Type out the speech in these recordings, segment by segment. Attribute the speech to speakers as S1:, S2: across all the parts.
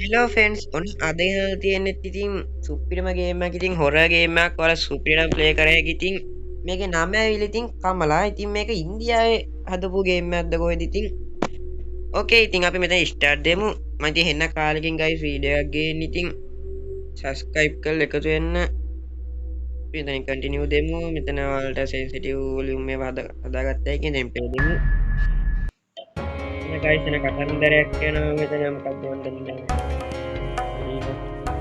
S1: hello fence ඔන්න අද තියෙන්නෙත් ඉතින් සුප්පිරිම ගේම් එකක් ඉතින් හොරර් ගේම් එකක් වල සුපිරියට ප්ලේ කරේ ඉතින් මේකේ නම ඇවිල්ලා ඉතින් කමලා ඉතින් මේක ඉන්දියාවේ හදපු ගේම් එකක්ද කොහෙද ඉතින් ඕකේ ඉතින් අපි මෙතන ස්ටාර්ට් දෙමු මම ඉතින් හෙන්න කාලෙකින් ගයිස් වීඩියෝ එකක් ගේන්න ඉතින් සබ්ස්ක්‍රයිබ් කරලා එකතු වෙන්න ඉතින් කන්ටිනියු දෙමු මෙතන වලට සෙන්සිටිව් වොලියුම් මේවා හදාගත්තා කියන දැන් පෙළ දෙමු ගයිස් එන කතන්දරයක් යනවා මෙතන මොකක්ද මන් දන්නේ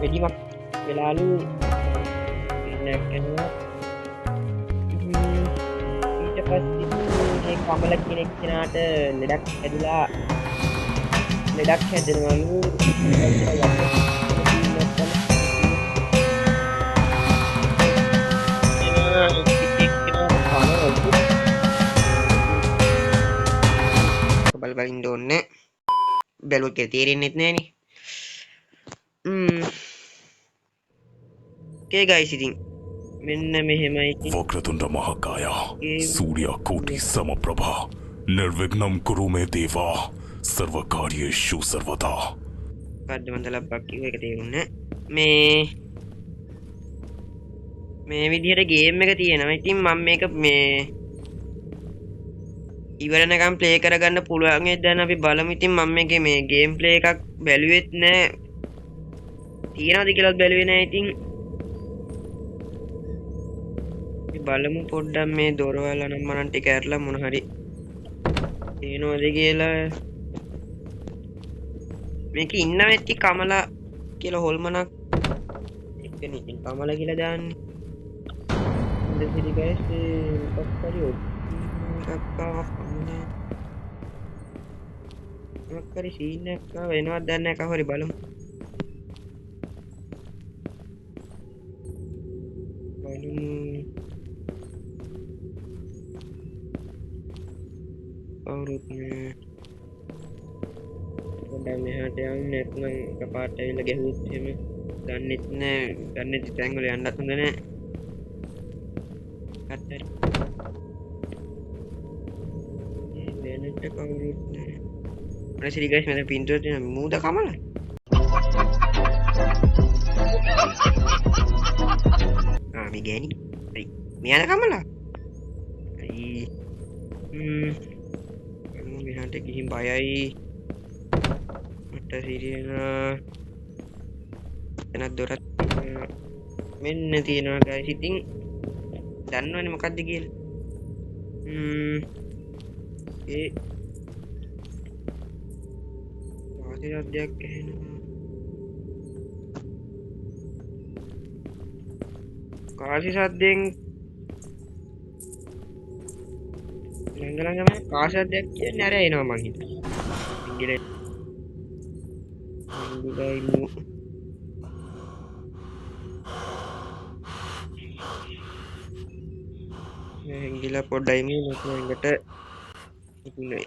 S1: වෙඩිමක් වෙලාලු ඉන්නකනවා ඊට පස්සේ කමල කෙනෙක් කෙනාට ලෙඩක් හැදිලා ලෙඩක් හැදෙනවලු බල බලින් දෝන්නේ බැලුවත් තේරෙන්නෙත් නෑනේ okay guys ඉතින් මෙන්න මෙහෙමයි ඉතින්
S2: वक्रतुंड महाकाय सूर्य कोटि समप्रभा निर्विघ्नं कुरु मे देवा सर्वकार्येषु सर्वदा
S1: කද්ද මන්ද ලබ්බක් කිව්ව එක තේරුන්නේ මේ විදිහට ගේම් එක තියෙනවා ඉතින් මම මේක මේ ඉවරනකම් ප්ලේ කරගන්න පුළුවන් දැන් අපි බලමු ඉතින් මම මේකේ මේ ගේම් ප්ලේ එකක් බැලුවෙත් නෑ තියනවාද කියලාත් බැලුවේ නෑ ඉතින් බලමු පොඩ්ඩක් මේ දොරවල් අනම්මනන් ටික ඇරලා මොන හරි තියෙනවද කියලා මේක ඉන්න වෙtti කමලා කියලා හොල්මනක් එක්කනේ ඉතින් කමලා කියලා දාන්නේ ඉතින් ගයිස් මොකක් හරි මොකක් හරි සීන් එකක් වෙනවද දන්නේ නැහැ කවුරු බලමු කවුරුත් නෑ පොඩ්ඩක් මෙහාට යමු නැත්නම් එකපාරට ඇවිල්ලා ගැහුවොත් එහෙම දන්නෙත් නෑ දන්නේ තැන් වල යන්නත් හොඳ නෑ අත්තර වෙනට කවුරුත් නෑ ප්‍රසිරි ගයිස් මම පින්තූර තියෙන මූද කමල මේ ගෑණි හරි මෙයාලා කමලා හරි මෙහාට ගිහින් බයයි මට සිරියනා එතනක් දොරක් මෙන්න තියෙනවා ගයිස් ඉතින් දන්නවනේ මොකද්ද කියලා ඒ වාසියක් දෙයක් ඇහෙනවා කාසි සද්දෙන් ළඟ කාසි සද්දයක් කියන්නේ අර එනවා මං හිතුවා ඉංග්‍රීසි ඉන්නු ගිලා පොඩ්ඩයි මේ නැත්නම් එකට ඉන්නේ